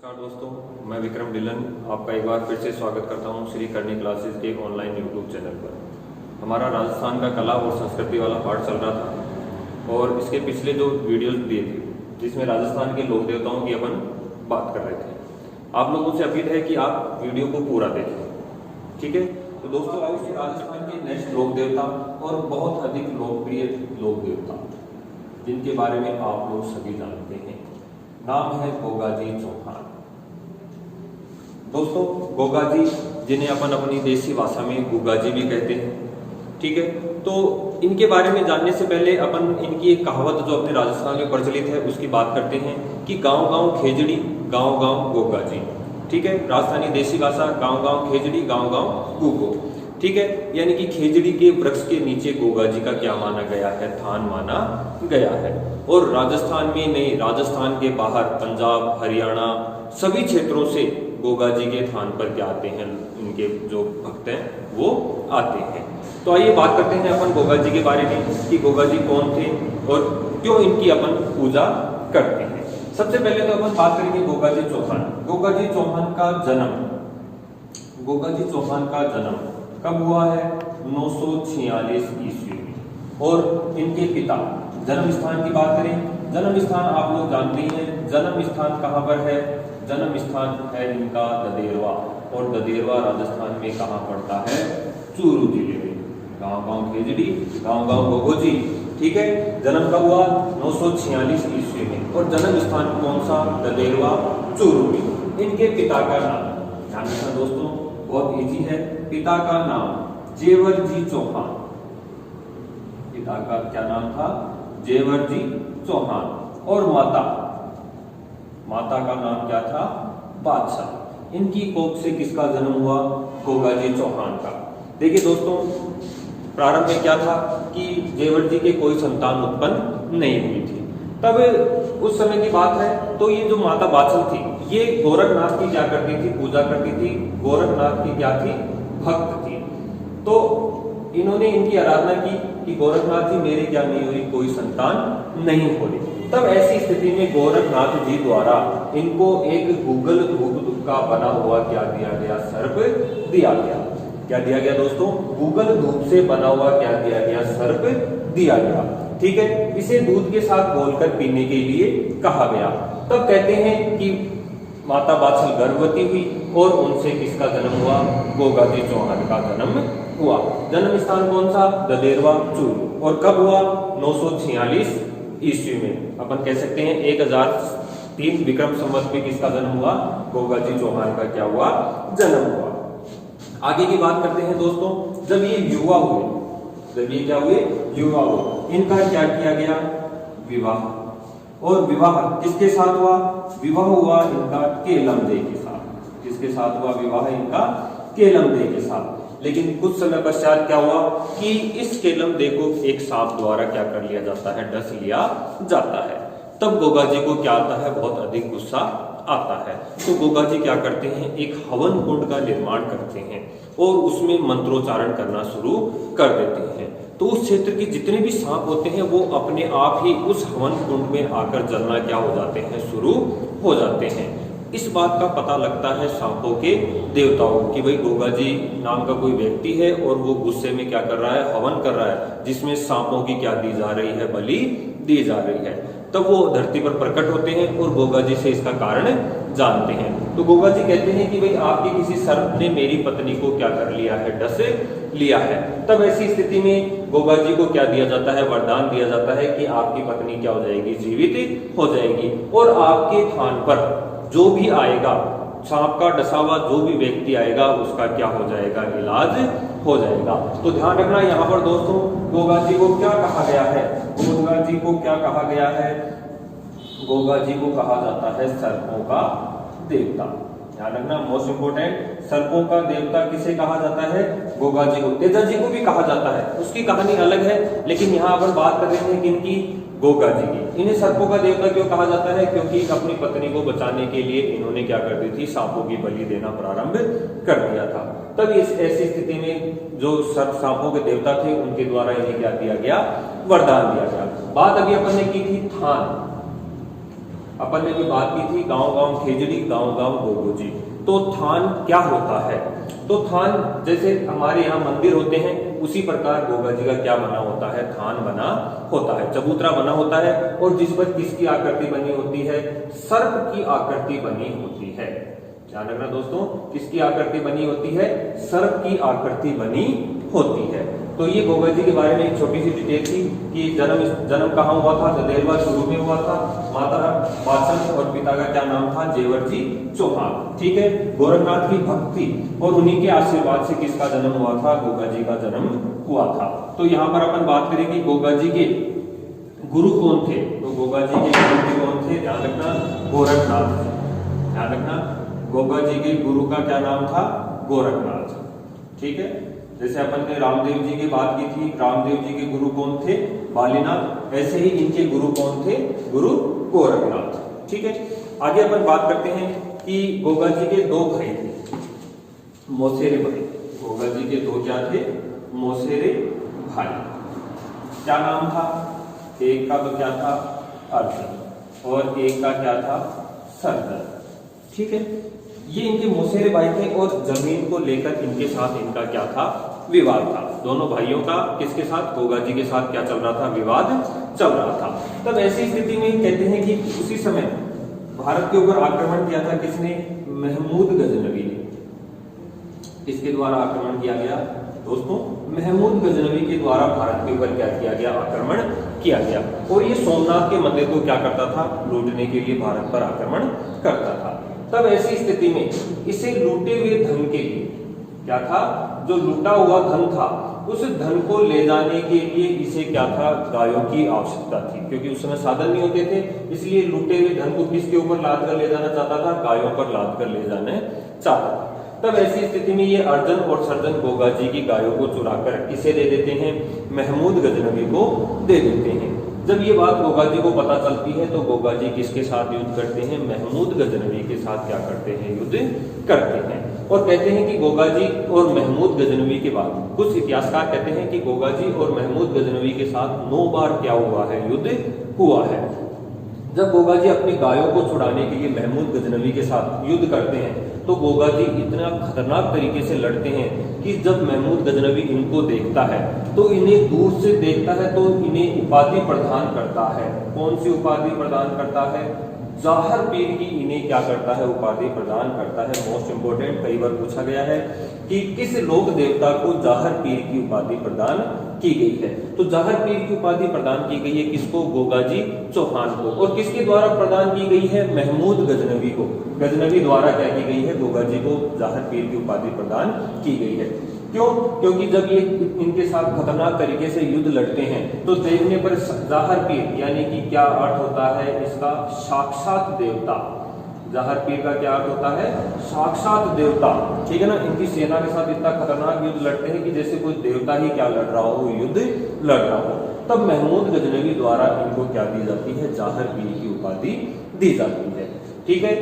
नमस्कार दोस्तों, मैं विक्रम डिलन आपका एक बार फिर से स्वागत करता हूं श्री करनी क्लासेस के ऑनलाइन यूट्यूब चैनल पर। हमारा राजस्थान का कला और संस्कृति वाला पाठ चल रहा था और इसके पिछले जो वीडियोस दिए थे जिसमें राजस्थान के लोक देवताओं की अपन बात कर रहे थे। आप लोगों से अपील है कि आप वीडियो को पूरा देखें, ठीक है। तो दोस्तों आओ राजस्थान के नेक्स्ट लोक देवता और बहुत अधिक लोकप्रिय लोक देवता जिनके बारे में आप लोग सभी जानते हैं, नाम है गोगाजी चौहान। दोस्तों गोगाजी, जिन्हें अपन अपनी देसी भाषा में गुगाजी भी कहते हैं, ठीक है। तो इनके बारे में जानने से पहले अपन इनकी एक कहावत जो अपने राजस्थान में प्रचलित है उसकी बात करते हैं कि गांव गांव खेजड़ी, गांव गांव गोगाजी, ठीक है। राजस्थानी देसी भाषा गांव गांव खेजड़ी, गांव गांव गुगो, ठीक है। यानी कि खेजड़ी के वृक्ष के नीचे गोगाजी का क्या माना गया है, थान माना गया है। और राजस्थान में नहीं, राजस्थान के बाहर पंजाब, हरियाणा सभी क्षेत्रों से गोगाजी के थान पर क्या आते हैं, इनके जो भक्त हैं वो आते हैं। तो आइए बात करते हैं अपन गोगाजी के बारे में कि गोगाजी कौन थे और क्यों इनकी अपन पूजा करते हैं। सबसे पहले तो अपन बात करेंगे गोगाजी चौहान। गोगाजी चौहान का जन्म, गोगाजी चौहान का जन्म कब हुआ है? 946 ईस्वी में। और इनके पिता, जन्म स्थान की बात करें, जन्म स्थान आप लोग जानते हैं, जन्म स्थान कहाँ पर है? जन्म स्थान है इनका ददेरवा, और ददेरवा राजस्थान में कहाँ पड़ता है? चूरू जिले में। गांव गांव खेजड़ी, गांव गांव गोगोजी, ठीक है। जन्म कब हुआ? 946 ईस्वी में। और जन्म स्थान कौन सा? ददेरवा, चूरू में। इनके पिता का नाम ध्यान रखना दोस्तों, बहुत इजी है। पिता का नाम जेवरजी चौहान। पिता का क्या नाम था? जेवरजी चौहान। और माता का नाम क्या था? बादशाह। इनकी कोख से किसका जन्म हुआ? गोगाजी चौहान का। देखिए दोस्तों, प्रारंभ में क्या था कि जेवरजी के कोई संतान उत्पन्न नहीं हुई थी। तब उस समय की बात है, तो ये जो माता बादशाह थी ये गोरखनाथ की क्या करती थी? पूजा करती थी। गोरखनाथ की क्या थी? भक्त थी। तो इन्होंने इनकी आराधना की कि गोरखनाथ जी मेरे क्या नहीं हुई, कोई संतान नहीं हो रही। तब ऐसी स्थिति में गोरखनाथ जी द्वारा इनको एक गूगल धूप का बना हुआ क्या दिया गया? सर्प दिया गया। क्या दिया गया दोस्तों? गूगल धूप से बना हुआ क्या दिया गया? सर्प दिया गया, ठीक है। इसे दूध के साथ घोलकर पीने के लिए कहा गया। तब कहते हैं कि माता बादशाह गर्भवती हुई और उनसे किसका जन्म हुआ? गोगाजी चौहान का जन्म हुआ। जन्म स्थान कौन सा? ददेरवा, चूरू। और कब हुआ? 946 ईस्वी में। अपन कह सकते हैं 1003 विक्रम संवत में किसका जन्म हुआ? गोगाजी चौहान का क्या हुआ? जन्म हुआ। आगे की बात करते हैं दोस्तों, जब ये युवा हुए, जब ये क्या हुए? युवा हुए, इनका क्या किया गया? विवाह। और विवाह किसके साथ हुआ? विवाह हुआ इनका केलमदे के साथ। किसके साथ हुआ विवाह इनका? केलमदे के साथ। लेकिन कुछ समय पश्चात क्या हुआ कि इस केलमदे को एक सांप द्वारा क्या कर लिया जाता है? डस लिया जाता है। तब गोगाजी को क्या आता है? बहुत अधिक गुस्सा आता है। तो गोगाजी क्या करते हैं? एक हवन कुंड का निर्माण करते हैं और उसमें मंत्रोच्चारण करना शुरू कर देते हैं। तो उस क्षेत्र के जितने भी सांप होते हैं वो अपने आप ही उस हवन कुंड में आकर जलना क्या हो जाते हैं? शुरू हो जाते हैं। इस बात का पता लगता है सांपों के देवताओं की भाई गोगाजी नाम का कोई व्यक्ति है और वो गुस्से में क्या कर रहा है? हवन कर रहा है, जिसमें सांपों की क्या दी जा रही है? बलि दी जा रही है। तब वो धरती पर प्रकट होते हैं और गोगाजी से इसका कारण जानते हैं। तो गोगाजी कहते हैं कि भाई आपके किसी सर्प ने मेरी पत्नी को क्या कर लिया है? डस लिया है। तब ऐसी स्थिति में गोगाजी को क्या दिया जाता है? वरदान दिया जाता है कि आपकी पत्नी क्या हो जाएगी? जीवित हो जाएगी। और आपके थान पर जो भी आएगा, सांप का डसा हुआ जो भी व्यक्ति आएगा उसका क्या हो जाएगा? इलाज हो जाएगा। तो ध्यान रखना यहाँ पर दोस्तों, गोगाजी को क्या कहा गया है? गोगाजी को क्या कहा गया है? गोगाजी को कहा जाता है सर्पों का देवता। ध्यान रखना, मोस्ट इंपोर्टेंट, सर्पों का देवता किसे कहा जाता है? गोगाजी को। तेजा जी को भी कहा जाता है, उसकी कहानी अलग है, लेकिन यहाँ पर बात कर रहे हैं किनकी? गोगाजी की। इन्हें सर्पों का देवता क्यों कहा जाता है? क्योंकि अपनी पत्नी को बचाने के लिए इन्होंने क्या कर दी थी? सांपों की बलि देना प्रारंभ कर दिया था। तब इस ऐसी स्थिति में जो सांपों के देवता थे उनके द्वारा इन्हें क्या दिया गया? वरदान दिया गया। बात अभी अपन ने की थी थान। अपन ने भी बात की थी, गांव गांव खेजड़ी, गांव गांव गोगोजी। तो थान क्या होता है? तो थान जैसे हमारे यहाँ मंदिर होते हैं, उसी प्रकार गोगा जी का क्या बना होता है? थान बना होता है, चबूतरा बना होता है, और जिस पर किसकी आकृति बनी होती है? सर्प की आकृति बनी होती है। ध्यान रखना दोस्तों, किसकी आकृति बनी होती है? सर्प की आकृति बनी होती है। तो ये गोगा जी के बारे में एक छोटी सी डिटेल थी कि जन्म कहाँ हुआ था? ददेलवा शुरू में हुआ था। माता बादशाह और पिता का क्या नाम था? जेवर जी चौहान। ठीक है, गोरखनाथ की भक्ति और उन्हीं के आशीर्वाद से किसका जन्म हुआ था? गोगा जी का जन्म हुआ था। तो यहाँ पर अपन बात करेंगे गोगा जी के गुरु कौन थे। तो गोगा जी के गुरु कौन थे? ध्यान रखना, गोरखनाथ। ध्यान रखना, गोगा जी के गुरु का क्या नाम था? गोरखनाथ। ठीक है, जैसे अपन ने रामदेव जी की बात की थी, रामदेव जी के गुरु कौन थे? बालीनाथ। ऐसे ही इनके गुरु कौन थे? गुरु गोरखनाथ। ठीक है, आगे अपन बात करते हैं कि गोगा जी के दो भाई थे, मौसेरे भाई। गोगा जी के दो क्या थे? मौसेरे भाई। क्या नाम था? एक का तो क्या था? अर्जुन, और एक का क्या था? सर्जन। ठीक है, ये इनके मौसेरे भाई थे और जमीन को लेकर इनके साथ इनका क्या था? विवाद था। दोनों भाइयों का किसके साथ? गोगा जी के साथ क्या चल रहा था? विवाद चल रहा था। तब ऐसी स्थिति में कहते हैं कि उसी समय भारत के ऊपर आक्रमण किया था किसने? महमूद गजनवी ने। किसके द्वारा आक्रमण किया गया दोस्तों? महमूद गजनवी के द्वारा भारत के ऊपर क्या किया गया? आक्रमण किया गया। और ये सोमनाथ के मंदिर को क्या करता था? लूटने के लिए भारत पर आक्रमण करता था। तब ऐसी स्थिति में इसे लूटे हुए धन के लिए क्या था? जो लूटा हुआ धन था, उस धन को ले जाने के लिए इसे क्या था? गायों की आवश्यकता थी, क्योंकि उस समय साधन नहीं होते थे। इसलिए लूटे हुए धन को किसके ऊपर लाद कर ले जाना चाहता था? गायों पर लाद कर ले जाने चाहता था। तब ऐसी स्थिति में ये अर्जुन और सर्जन गोगा जी की गायों को चुराकर किसे दे देते हैं? महमूद गजनवी को दे देते हैं। जब ये बात गोगा जी को पता चलती है तो गोगा जी किसके साथ युद्ध करते हैं? महमूद गजनवी के साथ क्या करते हैं? युद्ध करते हैं। और कहते हैं कि गोगा जी और महमूद गजनवी के बाद कुछ इतिहासकार कहते हैं कि गोगा जी और महमूद गजनवी के साथ 9 बार क्या हुआ है? युद्ध हुआ है। जब गोगा जी अपनी गायों को छुड़ाने के लिए महमूद गजनवी के साथ युद्ध करते हैं तो गोगा जी इतना खतरनाक तरीके से लड़ते हैं कि जब महमूद गजनवी इनको देखता है तो इन्हें दूर से देखता है तो इन्हें उपाधि प्रदान करता है। कौन सी उपाधि प्रदान करता है? जाहर पीर की इन्हें क्या करता है? उपाधि प्रदान करता है। मोस्ट इंपोर्टेंट, कई बार पूछा गया है कि किस लोक देवता को जाहर पीर की उपाधि प्रदान की गई है? तो जाहर पीर की उपाधि प्रदान की गई है किसको? गोगा जी चौहान को। और किसके द्वारा प्रदान की गई है? महमूद गजनवी को। गजनवी द्वारा क्या की गई है? गोगा जी को जाहर पीर की उपाधि प्रदान की गई है। क्यों? क्योंकि जब ये इनके साथ खतरनाक तरीके से युद्ध लड़ते हैं तो देखने पर जाहर पीर यानी कि क्या अर्थ होता है इसका? साक्षात देवता। जाहर पीर का क्या अर्थ होता है? साक्षात देवता। ठीक है ना, इनकी सेना के साथ इतना खतरनाक युद्ध लड़ते हैं कि जैसे कोई देवता ही क्या लड़ रहा हो, युद्ध लड़ रहा हो। तब महमूद गजनवी द्वारा इनको क्या दी जाती है? जाहर पीर की उपाधि दी जाती है। ठीक है,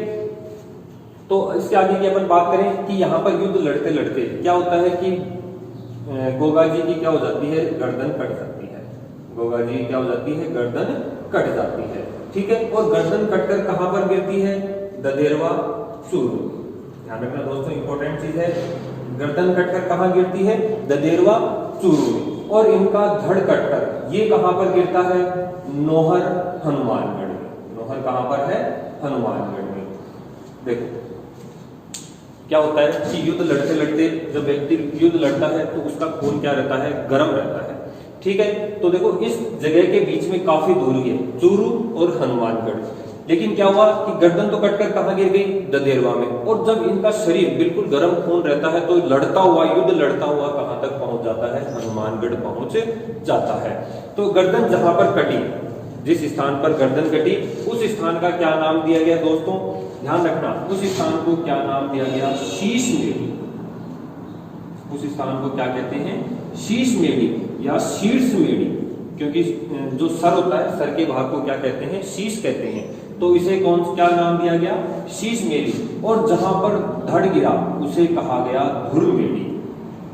तो इसके आगे की अपन बात करें कि यहाँ पर युद्ध लड़ते लड़ते क्या होता है कि गोगा जी की क्या हो जाती है? गर्दन कट जाती है। गोगा जी क्या हो जाती है? गर्दन कट जाती है। ठीक है, और गर्दन कटकर कहां पर गिरती है? ददेरवा चूरू। ध्यान रखना दोस्तों, इंपॉर्टेंट चीज है। गर्दन कटकर कहां गिरती है? ददेरवा चूरू में। और इनका धड़ कटकर ये कहां पर गिरता है? नोहर हनुमानगढ़ में। नोहर कहां पर है? हनुमानगढ़ में। देखो क्या होता है कि युद्ध लड़ते लड़ते जब व्यक्ति युद्ध लड़ता है तो उसका खून क्या रहता है? गर्म रहता है। ठीक है, तो देखो इस जगह के बीच में काफी दूरी है, चूरू और हनुमानगढ़। लेकिन क्या हुआ कि गर्दन तो कटकर कहां गिर गई? ददेरवा में। और जब इनका शरीर बिल्कुल गर्म खून रहता है तो लड़ता हुआ, युद्ध लड़ता हुआ कहां तक पहुंच जाता है? हनुमानगढ़ पहुंच जाता है। तो गर्दन जहां पर कटी, जिस स्थान पर गर्दन कटी, उस स्थान का क्या नाम दिया गया दोस्तों? ध्यान रखना, उस स्थान को क्या नाम दिया गया? शीश मेढ़ी। उस स्थान को क्या कहते हैं? शीश मेढ़ी या शीर्ष मेढ़ी, क्योंकि जो सर होता है, सर के भाग को क्या कहते हैं? शीश कहते हैं। तो इसे क्या नाम दिया गया? शीश मेढ़ी। और जहां पर धड़ गिरा उसे कहा गया धुर मेढ़ी।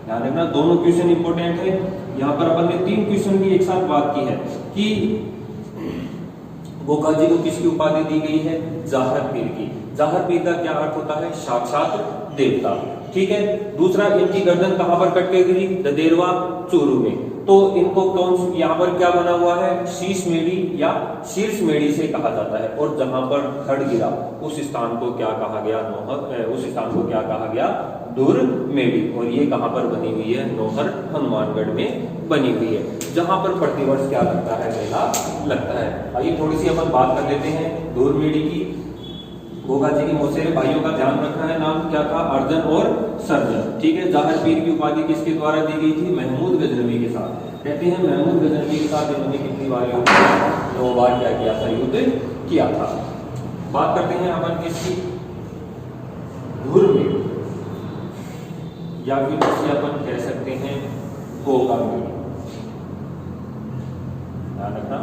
ध्यान रखना, दोनों क्वेश्चन इंपोर्टेंट है। यहाँ पर अपन ने 3 क्वेश्चन की एक साथ बात की है कि गोगा जी को किसकी उपाधि दी गई है? जाहिर पीर की। जाहिर पीर का क्या अर्थ होता है? साक्षात देवता। ठीक है। दूसरा, इनकी गर्दन कहां पर कट गई? ददेरवा चूरू में। तो इनको कौन, यहाँ पर क्या बना हुआ है? शीश मेढ़ी या शीर्ष मेढ़ी से कहा जाता है। और जहां पर खड़ गिरा उस स्थान को क्या कहा गया? नौहर। उस स्थान को क्या कहा गया? दूर मेढ़ी। और ये कहां पर बनी हुई है? नौहर हनुमानगढ़ में बनी हुई है, जहां पर प्रतिवर्ष क्या लगता है? मेला लगता है। आइए थोड़ी सी अपन बात कर लेते हैं दूर मेढ़ी की। गोगा जी के मौसेरे भाइयों का ध्यान रखना है, नाम क्या था? अर्जन और सर्जन। ठीक है। जाहिर पीर की उपाधि किसके द्वारा दी गई थी? महमूद गजनवी के साथ। कहते हैं महमूद गजनवी के साथ इन्होंने कितनी बार युद्ध? 9 बार क्या किया था? युद्ध किया था। बात करते हैं अपन किसकी? धुर मेढ़ी, या फिर जिसे अपन कह सकते हैं गोगा मेढ़ी। ध्यान रखना,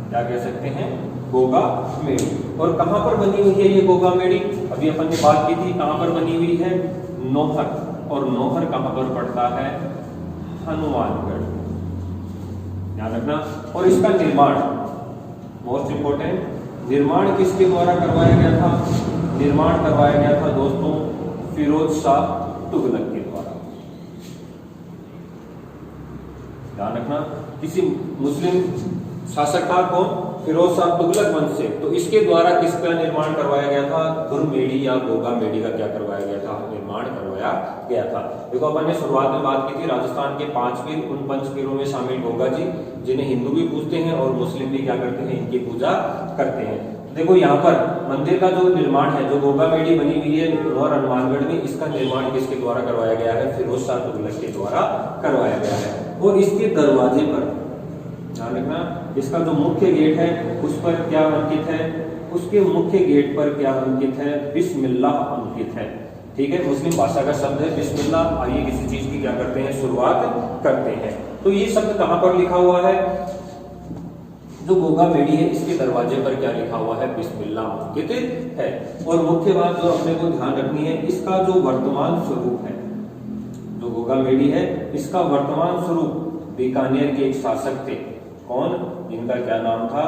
क्या कह सकते हैं? गोगा मेढ़ी। और कहां पर बनी हुई है ये गोगा मेढ़ी? अभी अपन ने बात की थी, कहां पर बनी हुई है? नौहर। और नौहर कहां पर पड़ता है? हनुमानगढ़। ध्यान रखना। और इसका निर्माण, मोस्ट इंपोर्टेंट, निर्माण किसके द्वारा करवाया गया था? निर्माण करवाया गया था दोस्तों फिरोज शाह तुगलक के द्वारा। ध्यान रखना, किसी मुस्लिम शासक था कौन? फिरोज शाह तुगलक वंश से। तो इसके द्वारा किसका निर्माण करवाया गया था? धुर मेढ़ी या गोगा मेढ़ी का क्या करवाया गया था? निर्माण करवाया गया था। देखो अपन ने शुरुआत में बात की थी राजस्थान के 5 पीर, उन 5 पीरों में शामिल गोगा जी, जिन्हें हिंदू भी पूजते हैं और मुस्लिम भी क्या करते हैं? इनकी पूजा करते हैं। देखो यहाँ पर मंदिर का जो निर्माण है, जो गोगा मेढ़ी बनी हुई है नौहर हनुमानगढ़ में, इसका निर्माण किसके द्वारा करवाया गया है? फिरोज शाह तुगलक के द्वारा करवाया गया है। और इसके दरवाजे पर ध्यान रखना, इसका जो मुख्य गेट है उस पर क्या अंकित है? उसके मुख्य गेट पर क्या अंकित है? बिस्मिल्लाह अंकित है। ठीक है। मुस्लिम भाषा का शब्द है बिस्मिल्लाह। आइए किसी चीज की क्या करते हैं? शुरुआत करते हैं। तो ये शब्द कहां पर लिखा हुआ है? जो गोगा मेढ़ी है इसके दरवाजे पर क्या लिखा हुआ है? बिस्मिल्लाह अंकित है। और मुख्य बात जो अपने को ध्यान रखनी है, इसका जो वर्तमान स्वरूप है, जो गोगा मेढ़ी है, इसका वर्तमान स्वरूप बीकानेर के एक शासक थे, कौन? जिनका क्या नाम था?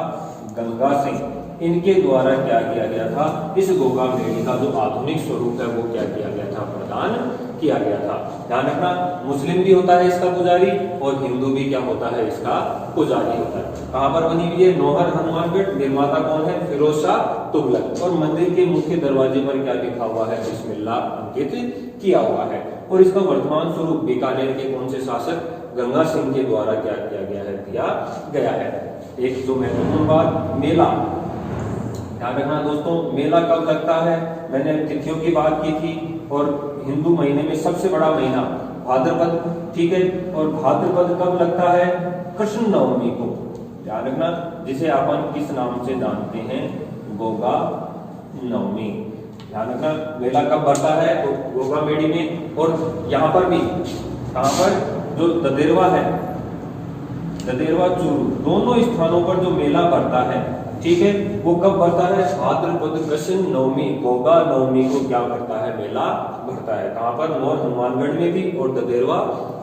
गंगा सिंह। इनके द्वारा क्या किया गया था? इस गोगा मेढ़ी का जो आधुनिक स्वरूप है वो क्या किया गया था? प्रदान किया गया था। ध्यान रखना, मुस्लिम भी होता है इसका पुजारी और हिंदू भी क्या होता है? इसका पुजारी होता है। कहां पर बनी हुई है? नौहर हनुमानगढ़। निर्माता कौन है? फिरोज शाह तुगलक। और मंदिर के मुख्य दरवाजे पर क्या लिखा हुआ है? बिस्मिल्लाह अंकित किया हुआ है। और इसका वर्तमान स्वरूप बीकानेर के कौन से शासक? गंगा सिंह के द्वारा क्या किया गया है? दिया गया है। एक जो महत्वपूर्ण बात, मेला। ध्यान रखना दोस्तों, मेला कब लगता है? मैंने तिथियों की बात की थी। और हिंदू महीने में सबसे बड़ा महीना भाद्रपद। ठीक है। और भाद्रपद कब लगता है? कृष्ण नवमी को। ध्यान रखना, जिसे अपन किस नाम से जानते हैं? गोगा नवमी। ध्यान रखना, मेला कब बढ़ता है? तो गोगा मेढ़ी में। और यहाँ पर भी, कहां पर? जो ददेरवा है, ददेरवा चूरू, दोनों स्थानों पर जो मेला बढ़ता है, ठीक है, वो कब बढ़ता है? भाद्रपद कृष्ण नवमी, गोगा नवमी को क्या बढ़ता है? मेला बढ़ता है। कहां पर? नौहर हनुमानगढ़ में भी और ददेरवा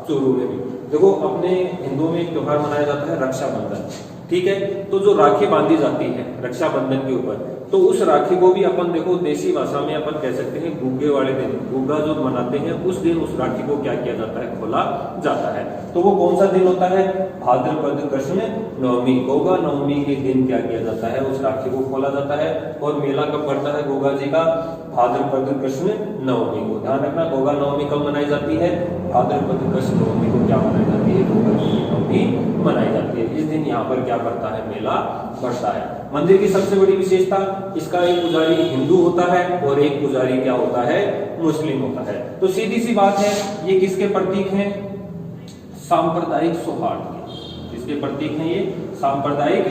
चूरू में भी। देखो अपने हिंदुओं में एक त्योहार मनाया जाता है रक्षाबंधन। ठीक है। तो जो राखी बांधी जाती है रक्षाबंधन के ऊपर, तो उस राखी को भी अपन देखो देसी भाषा में अपन कह सकते हैं गुग्गे वाले दिन, गुग्गा जो मनाते हैं उस दिन उस राखी को क्या किया जाता है? खोला जाता है। तो वो कौन सा दिन होता है? भाद्रपद कृष्ण नवमी। गोगा नवमी के दिन क्या किया जाता है? उस राखी को खोला जाता है। और मेला कब पड़ता है गोगा जी का? भाद्रपद कृष्ण नवमी को। ध्यान रखना, गोगा नवमी कब मनाई जाती है? भाद्रपद कृष्ण नवमी को क्या मनाई जाती है? गोगा नवमी मनाई जाती है। इस दिन यहाँ पर क्या बढ़ता है? मेला बढ़ता है। मंदिर की सबसे बड़ी विशेषता, इसका एक पुजारी हिंदू होता है और एक पुजारी क्या होता है? मुस्लिम होता है। तो सीधी सी बात है, ये किसके प्रतीक हैं? सांप्रदायिक सौहार्द के। किसके प्रतीक हैं ये? सांप्रदायिक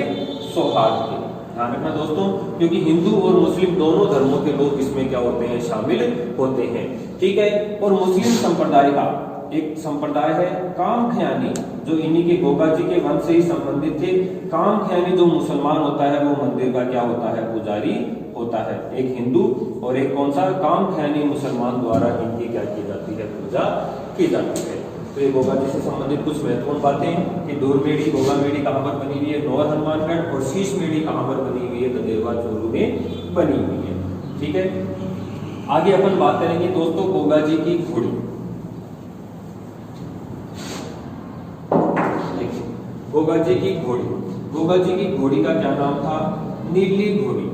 सौहार्द के। ध्यान रखना दोस्तों, क्योंकि हिंदू और मुस्लिम दोनों धर्मों के लोग इसमें क्या होते हैं? शामिल होते हैं। ठीक है। और मुस्लिम संप्रदाय का एक संप्रदाय है कामख्यानी, जो इन्हीं के गोगा जी के वंश से ही संबंधित थे। कामख्यानी जो मुसलमान होता है वो मंदिर का क्या होता है? पुजारी होता है। एक हिंदू और एक कौन सा? कामख्यानी मुसलमान द्वारा इनकी क्या की जाती है? पूजा की जाती है। तो ये गोगा जी से संबंधित कुछ महत्वपूर्ण बातें कि दूरमेड़ी गोगा मेड़ी कहाँ पर बनी हुई है, नौर हनुमानगढ़, और शीश मेड़ी कहाँ पर बनी हुई है, गदेवा चोरू में बनी हुई है। ठीक है, आगे अपन बात करेंगे दोस्तों गोगा जी की घोड़ी। देखिए गोगा जी की घोड़ी, गोगा जी की घोड़ी का क्या नाम था, नीली घोड़ी।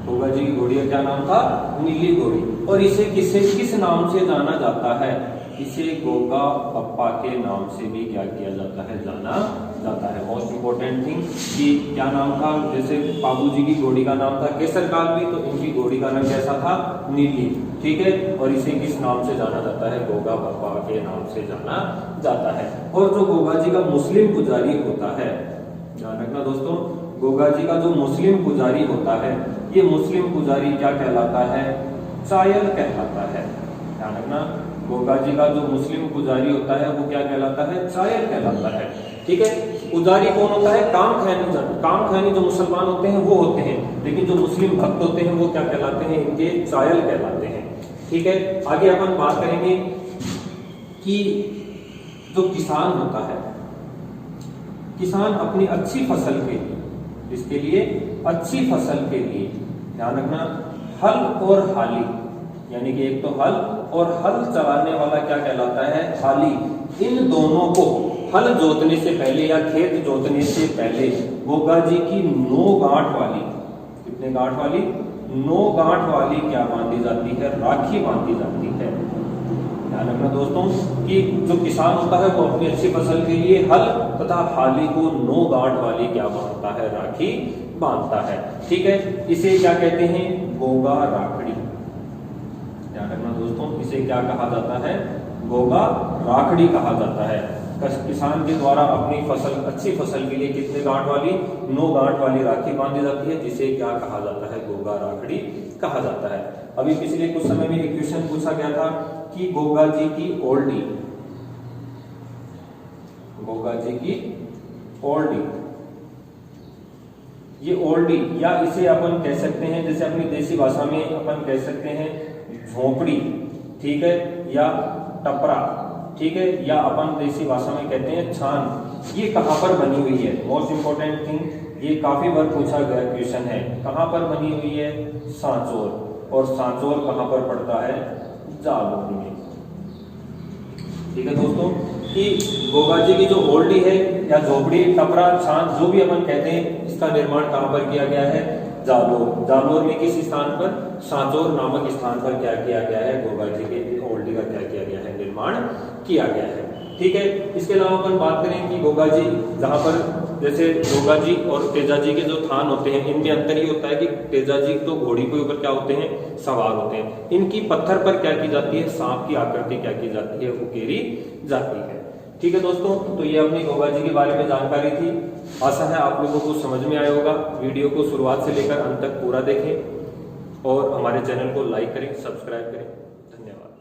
गोगा जी की घोड़ी का क्या नाम था, नीली घोड़ी। और इसे किस नाम से जाना जाता है, इसे गोगा पप्पा के नाम से भी क्या किया जाता है, जाना जाता है। मोस्ट इंपोर्टेंट थिंग कि क्या नाम था, जैसे बाबूजी की घोड़ी का नाम था केसर कालवी, तो इनकी घोड़ी का नाम कैसा था, नीली। ठीक है, और इसे किस नाम से जाना जाता है, गोगा पप्पा के नाम से जाना जाता है। और जो गोगा जी का मुस्लिम पुजारी होता है, ध्यान रखना दोस्तों, गोगा जी का जो मुस्लिम पुजारी होता है, ये मुस्लिम पुजारी क्या कहलाता है, चायल कहलाता है। ध्यान रखना, गोगा जी का जो मुस्लिम पुजारी होता है वो क्या कहलाता है, चायल कहलाता है। ठीक है, पुजारी कौन होता है, काम खैनी जो मुसलमान होते हैं वो होते हैं, लेकिन जो मुस्लिम भक्त होते हैं वो क्या कहलाते हैं, इनके चायल कहलाते हैं। ठीक है, आगे अपन बात करेंगे कि जो किसान होता है, किसान अपनी अच्छी फसल के लिए, इसके लिए अच्छी फसल के लिए ध्यान रखना, हल और हाली, यानी कि एक तो हल और हल चलाने वाला क्या कहलाता है, हाली। इन दोनों को हल जोतने से पहले या खेत जोतने से पहले गोगा जी की 9 गांठ वाली, कितने गांठ वाली, 9 गांठ वाली क्या बांधी जाती है, राखी बांधी जाती है। ध्यान रखना दोस्तों कि जो किसान होता है वो अपनी अच्छी फसल के लिए हल तथा हाली को 9 गांठ वाली क्या बांधता है, राखी बांधता है। ठीक है, इसे क्या कहते हैं, गोगा राखड़ी। ध्यान रखना दोस्तों, इसे क्या कहा जाता है, गोगा राखड़ी कहा जाता है। किसान के द्वारा अपनी फसल, अच्छी फसल के लिए कितने गांठ वाली, 9 गांठ वाली राखी बांधी जाती है, जिसे क्या कहा जाता है, गोगा राखड़ी कहा जाता है। अभी पिछले कुछ समय में एक क्वेश्चन पूछा गया था कि गोगा जी की ओल्डी, गोगा जी की ओल्डी, ये ओल्डी या इसे अपन कह सकते हैं, जैसे अपनी देसी भाषा में अपन कह सकते हैं झोपड़ी, ठीक है, या टपरा, ठीक है, या अपन देसी भाषा में कहते हैं छान। ये कहां पर बनी हुई है, मोस्ट इंपोर्टेंट थिंग, ये काफी बार पूछा गया क्वेश्चन है, कहां पर बनी हुई है, सांचौर। और सांचौर कहां पर पड़ता है, जालौर में। ठीक है दोस्तों, कि गोगा जी की जो ओल्डी है या झोपड़ी, टपरा, छान, जो भी अपन कहते हैं, इसका निर्माण कहां पर किया गया है, जालौर। जालौर में किस स्थान पर, सांचौर नामक स्थान पर क्या किया गया है, गोगा जी के ओल्डी का क्या किया गया है, निर्माण किया गया है। ठीक है, इसके अलावा अपन बात करें कि गोगा जी जहां पर, जैसे गोगा जी और तेजा जी के जो थान होते हैं, इनमें अंतर ये होता है कि तेजा जी तो घोड़ी के ऊपर क्या होते हैं, सवार होते हैं, इनकी पत्थर पर क्या की जाती है, सांप की आकृति क्या की जाती है, उकेरी जाती है। ठीक है दोस्तों, तो ये अपनी गोगा जी के बारे में जानकारी थी। आशा है आप लोगों को समझ में आया होगा। वीडियो को शुरुआत से लेकर अंत तक पूरा देखें और हमारे चैनल को लाइक करें, सब्सक्राइब करें। धन्यवाद।